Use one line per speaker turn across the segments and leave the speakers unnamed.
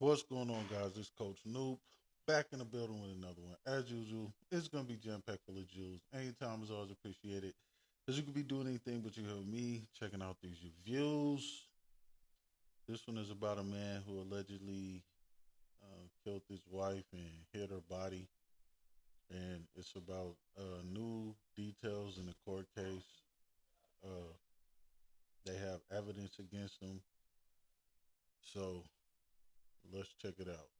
What's going on, guys? It's Coach Noob back in the building with another one. As usual, it's going to be jam packed full of jewels. Anytime is always appreciated because you could be doing anything but you hear me checking out these reviews. This one is about a man who allegedly killed his wife and hid her body, and it's about new details in the court case. Uh, they have evidence against him, so let's check it out.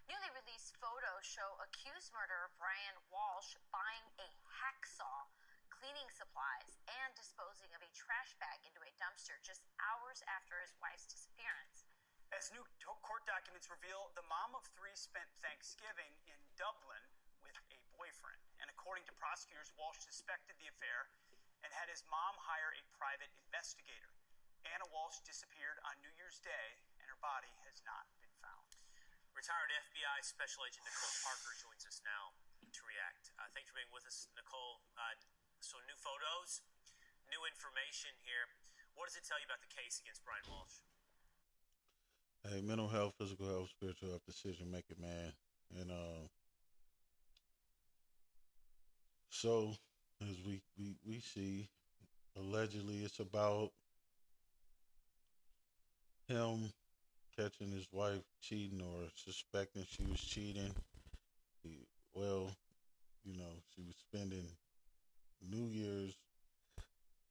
Newly released photos show accused murderer Brian Walsh buying a hacksaw, cleaning supplies, and disposing of a trash bag into a dumpster just hours after his wife's disappearance.
As new court documents reveal, the mom of three spent Thanksgiving in Dublin with a boyfriend. And according to prosecutors, Walsh suspected the affair and had his mom hire a private investigator. Anna Walsh disappeared on New Year's Day, and her body has not been found.
Retired FBI Special Agent Nicole Parker joins us now to react. Thanks for being with us, Nicole. So new photos, new information here. What does it tell you about the case against Brian Walsh?
Hey, mental health, physical health, spiritual health, decision making, man. And so as we see, allegedly it's about him catching his wife cheating or suspecting she was cheating. Well, she was spending New Year's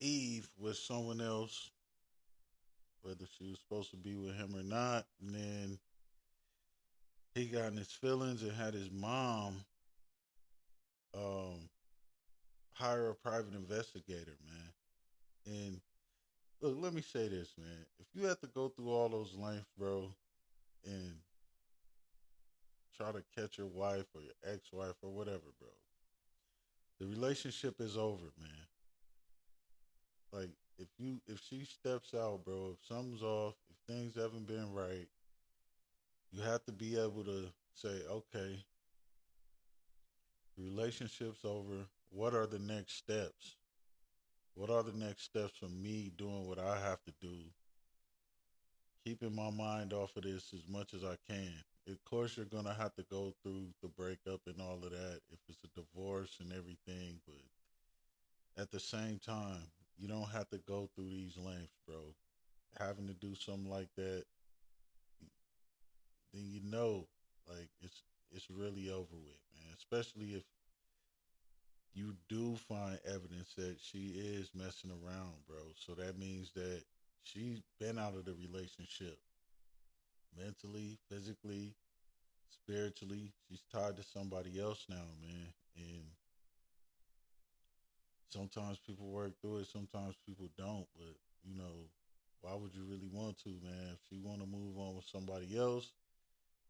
Eve with someone else, whether she was supposed to be with him or not. And then he got in his feelings and had his mom um, hire a private investigator, man. And look, let me say this, man. If you have to go through all those lengths, bro, and try to catch your wife or your ex-wife or whatever, bro, the relationship is over, man. Like if she steps out, bro, if something's off, if things haven't been right, you have to be able to say, okay, the relationship's over. What are the next steps? What are the next steps for me doing what I have to do? Keeping my mind off of this as much as I can. Of course, you're gonna have to go through the breakup and all of that if it's a divorce and everything, but at the same time, you don't have to go through these lengths, bro. Having to do something like that, then like it's really over with, man. Especially if you do find evidence that she is messing around, bro. So that means that she's been out of the relationship mentally, physically, spiritually. She's tied to somebody else now, man. And sometimes people work through it, sometimes people don't. But why would you really want to, man? If you want to move on with somebody else,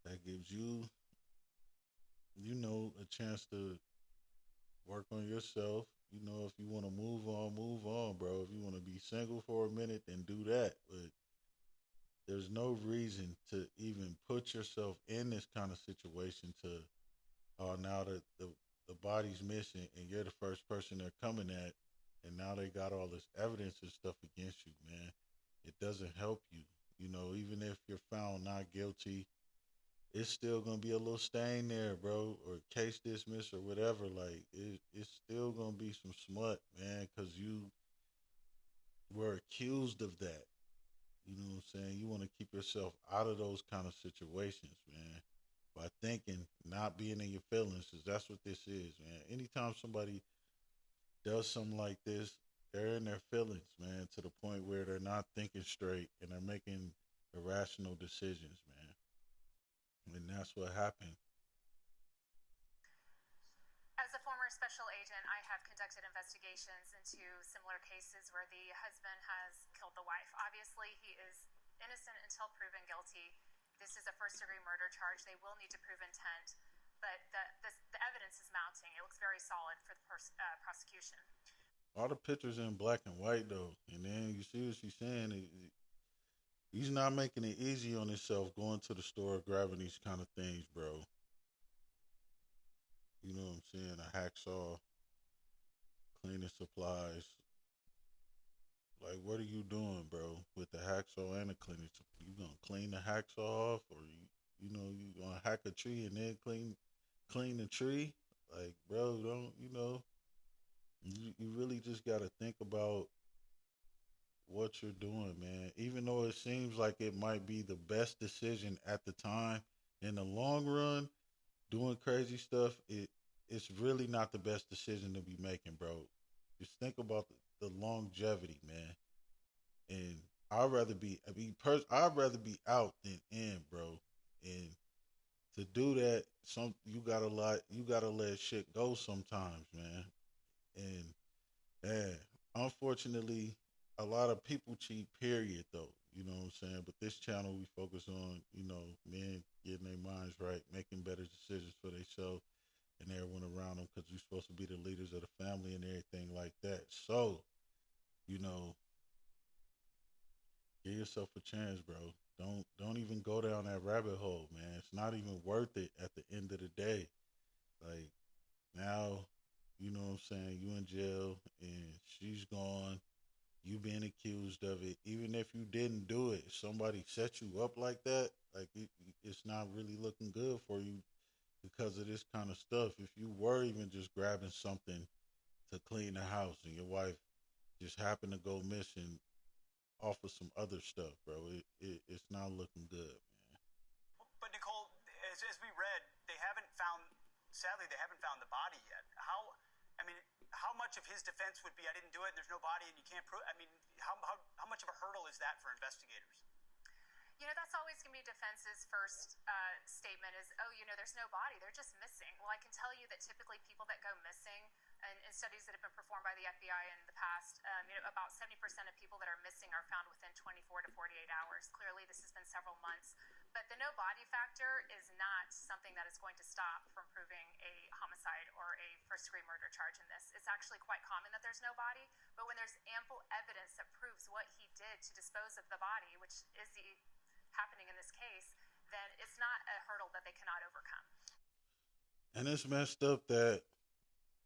that gives you, a chance to work on yourself. If you want to move on, bro. If you want to be single for a minute, then do that. But there's no reason to even put yourself in this kind of situation to, oh, now that the body's missing and you're the first person they're coming at, and now they got all this evidence and stuff against you, man. It doesn't help you. Even if you're found not guilty, it's still gonna be a little stain there, bro, or case dismissed or whatever. Like it's still gonna be some smut, man, because you were accused of that. You know what I'm saying? You want to keep yourself out of those kind of situations, man, by thinking, not being in your feelings, because that's what this is, man. Anytime somebody does something like this, they're in their feelings, man, to the point where they're not thinking straight and they're making irrational decisions, man. And that's what happened.
As a former special agent, I have conducted investigations into similar cases where the husband has killed the wife. Obviously, he is innocent until proven guilty. This is a first-degree murder charge. They will need to prove intent, but the evidence is mounting. It looks very solid for the prosecution.
All the pictures in black and white though, and then you see what she's saying. He's not making it easy on himself going to the store, grabbing these kind of things, bro. You know what I'm saying? A hacksaw, cleaning supplies. Like, what are you doing, bro, with the hacksaw and a cleaner. So you gonna clean the hacksaw off, or you gonna hack a tree and then clean the tree? Like, bro, don't you really just gotta think about what you're doing, man. Even though it seems like it might be the best decision at the time, in the long run, doing crazy stuff, it's really not the best decision to be making, bro. Just think about the longevity, man. And I'd rather be out than in, bro. And to do that, you gotta let shit go sometimes, man. And man, unfortunately, a lot of people cheat. Period, though. You know what I'm saying? But this channel, we focus on men getting their minds right, making better decisions for themselves and everyone around them, because we're supposed to be the leaders of the family and everything like that. So, you know, give yourself a chance, bro. Don't even go down that rabbit hole, man. It's not even worth it at the end of the day. Like, now, you know what I'm saying, you in jail and she's gone, you being accused of it. Even if you didn't do it, somebody set you up like that, like it's not really looking good for you because of this kind of stuff. If you were even just grabbing something to clean the house and your wife just happened to go missing off of some other stuff, bro, it's not looking good, man.
But Nicole, as we read, sadly, they haven't found the body yet. I mean, how much of his defense would be, I didn't do it, and there's no body, and you can't prove? I mean, how much of a hurdle is that for investigators?
That's always going to be defense's first statement is, oh, there's no body. They're just missing. Well, I can tell you that typically people that go missing, and in studies that have been performed by the FBI in the past, about 70% of people that are missing are found within 24 to 48 hours. Clearly, this has been several months. But the no body factor is not something that is going to stop from proving a homicide or a first degree murder charge in this. It's actually quite common that there's no body, but when there's ample evidence that proves what he did to dispose of the body, which is happening in this case, then it's not a hurdle that they cannot overcome.
And it's messed up that,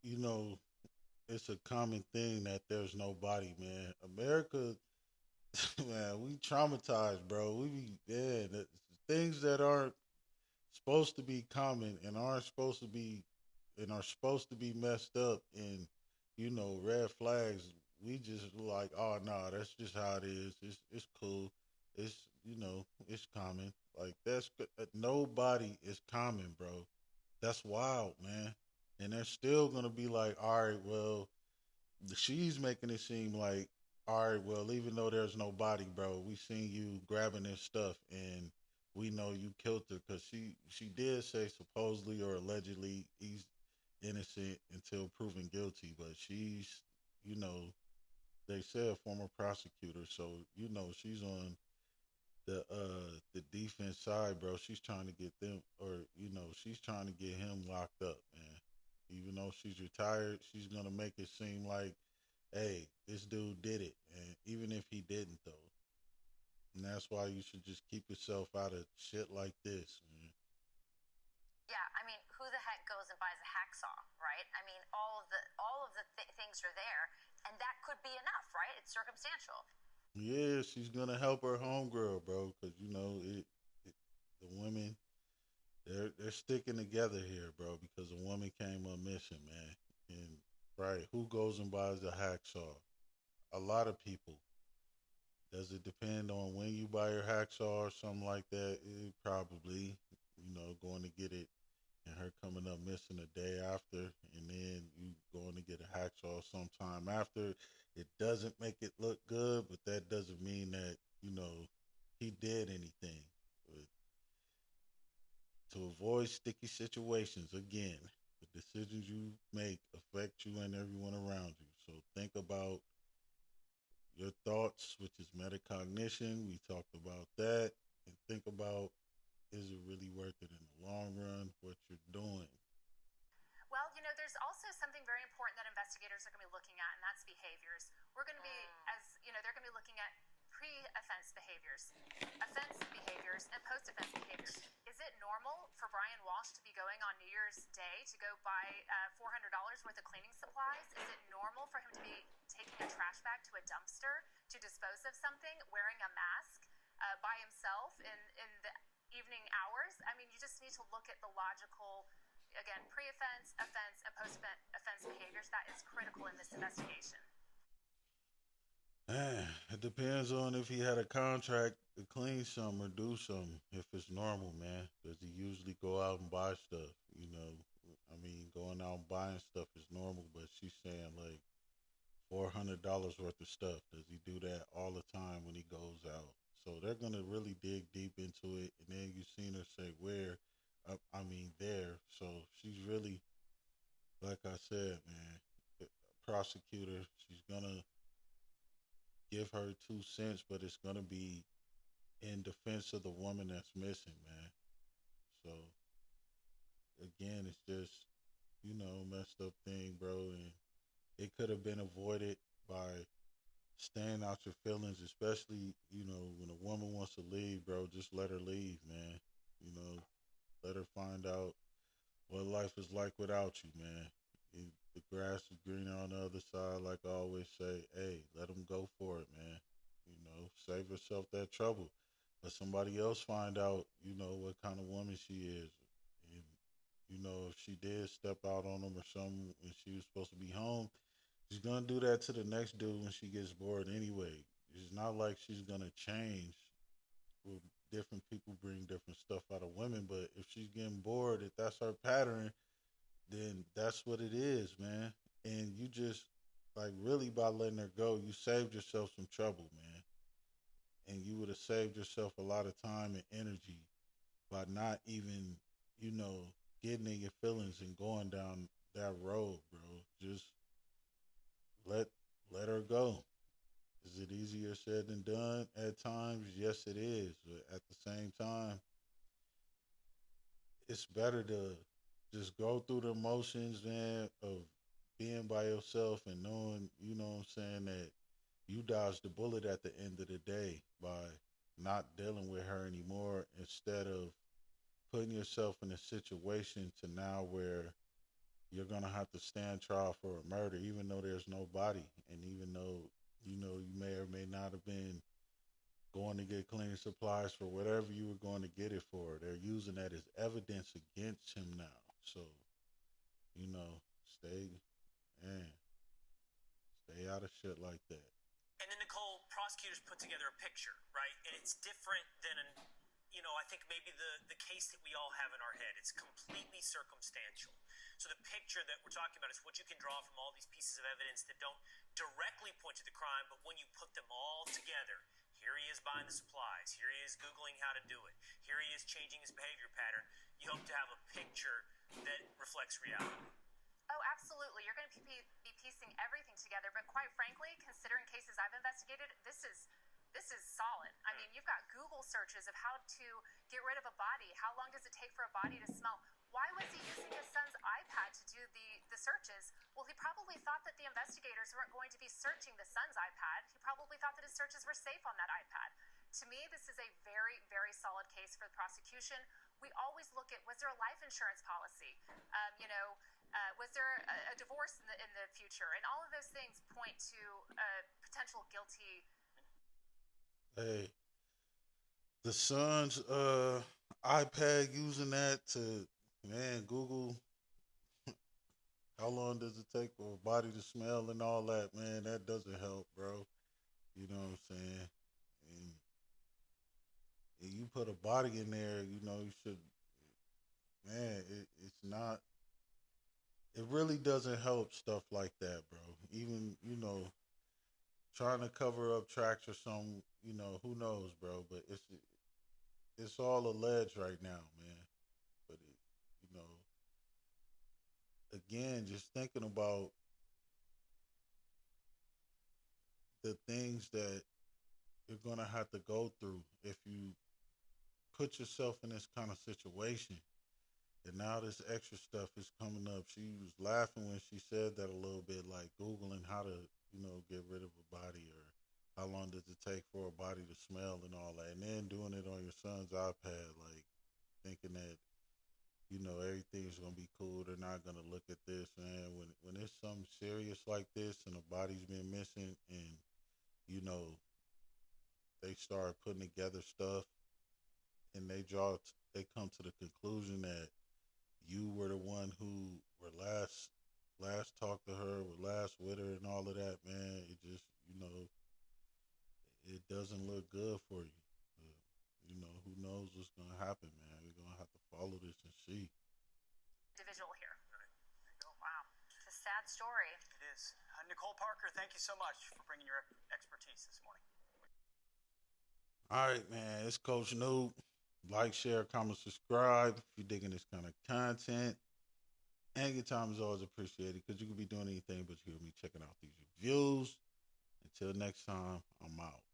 you know, it's a common thing that there's no body, man. America, man, we traumatized, bro. Things that aren't supposed to be common and are supposed to be messed up and red flags. We just like, oh no, that's just how it is. It's cool. It's it's common. Like nobody is common, bro. That's wild, man. And they're still gonna be like, all right, well, she's making it seem like, all right, well, even though there's no body, bro, we seen you grabbing this stuff, and we know you killed her because she did say supposedly or allegedly he's innocent until proven guilty, but she's, you know, they say a former prosecutor, so she's on the defense side, bro. She's trying to get them, or she's trying to get him locked up, man. Even though she's retired, she's gonna make it seem like, hey, this dude did it, and even if he didn't, though. And that's why you should just keep yourself out of shit like this, man.
Yeah, I mean, who the heck goes and buys a hacksaw, right? I mean, all of the things are there, and that could be enough, right? It's circumstantial.
Yeah, she's gonna help her homegirl, bro, because the women, they're sticking together here, bro, because a woman came up missing, man. And right, who goes and buys a hacksaw? A lot of people. Does it depend on when you buy your hacksaw or something like that? It probably, going to get it and her coming up missing a day after, and then you going to get a hacksaw sometime after. It doesn't make it look good, but that doesn't mean that, he did anything. But to avoid sticky situations, again, the decisions you make affect you and everyone around you. So think about your thoughts, which is metacognition. We talked about that. And think about, is it really worth it in the long run, what you're doing?
Well, there's also something very important that investigators are going to be looking at, and that's behaviors. We're going to be, they're going to be looking at pre-offense behaviors, offense behaviors, and post-offense behaviors. Is it normal for Brian Walsh to be going on New Year's Day to go buy $400 worth of cleaning supplies? Is it normal for him to be taking a trash bag to a dumpster to dispose of something, wearing a mask? need to look at the logical, again, pre-offense, offense, and post-offense behaviors. That is critical in this investigation.
Man, it depends on if he had a contract to clean something or do something. If it's normal, man, does he usually go out and buy stuff? I mean, going out and buying stuff is normal, but she's saying like $400 worth of stuff. Does he do that all the time when he goes out? So they're gonna really dig deep into it, and then you seen her say where, I mean there. So she's really, like I said, man, prosecutor. She's gonna give her 2 cents, but it's gonna be in defense of the woman that's missing, man. So again, it's just messed up thing, bro, and it could have been avoided by staying out your feelings, especially when a woman wants to leave, bro. Just let her leave, man. You know, let her find out what life is like without you, man. The grass is greener on the other side, like I always say. Hey, let them go for it, man. Save herself that trouble. Let somebody else find out, what kind of woman she is. And, if she did step out on them or something when she was supposed to be home, she's going to do that to the next dude when she gets bored anyway. It's not like she's going to change. Well, different people bring different stuff out of women, but if she's getting bored, if that's her pattern, then that's what it is, man. And you just, like, really by letting her go, you saved yourself some trouble, man. And you would have saved yourself a lot of time and energy by not even, you know, getting in your feelings and going down that road, bro. Just let let her go. Is it easier said than done at times? Yes, it is. But at the same time, it's better to just go through the motions, man, of being by yourself and knowing, what I'm saying, that you dodged the bullet at the end of the day by not dealing with her anymore instead of putting yourself in a situation to now where you're gonna have to stand trial for a murder, even though there's no body, and even though you may or may not have been going to get cleaning supplies for whatever you were going to get it for. They're using that as evidence against him now. So stay man, stay out of shit like that.
And then Nicole, prosecutors put together a picture, right? And it's different than I think maybe the case that we all have in our head. It's completely circumstantial. So the picture that we're talking about is what you can draw from all these pieces of evidence that don't directly point to the crime, but when you put them all together, here he is buying the supplies, here he is Googling how to do it, here he is changing his behavior pattern. You hope to have a picture that reflects reality.
Oh, absolutely. You're going to be piecing everything together. But quite frankly, considering cases I've investigated, this is solid. I mean, you've got Google searches of how to get rid of a body. How long does it take for a body to smell? Why was he using his son's iPad to do the searches? Well, he probably thought that the investigators weren't going to be searching the son's iPad. He probably thought that his searches were safe on that iPad. To me, this is a very, very solid case for the prosecution. We always look at, was there a life insurance policy? Was there a divorce in the future? And all of those things point to a potential guilty.
Hey, the son's iPad, using that to, man, Google how long does it take for a body to smell and all that, man. That doesn't help, bro. You know what I'm saying? And, and you put a body in there, you should, man, it's not, it really doesn't help stuff like that, bro. Even, trying to cover up tracks or something, who knows, bro. But it's all alleged right now, man. But again, just thinking about the things that you're gonna have to go through if you put yourself in this kind of situation. And now this extra stuff is coming up. She was laughing when she said that a little bit, like Googling how to, get rid of a body, or how long does it take for a body to smell and all that. And then doing it on your son's iPad, like thinking that, everything's gonna be cool. They're not gonna look at this, man. When it's something serious like this and a body's been missing, and you know they start putting together stuff and they come to the conclusion that you were the one who were last talked to her, were last with her, and all of that, man. It just, it doesn't look good for you. Uh, who knows what's gonna happen, man? We're gonna have to follow this and see.
Individual here.
There you go.
Wow. It's a sad story.
It is. Nicole Parker, thank you so much for bringing your expertise this morning.
All right, man. It's Coach Noob. Like, share, comment, subscribe if you're digging this kind of content. And your time is always appreciated because you could be doing anything but you hear me checking out these reviews. Until next time, I'm out.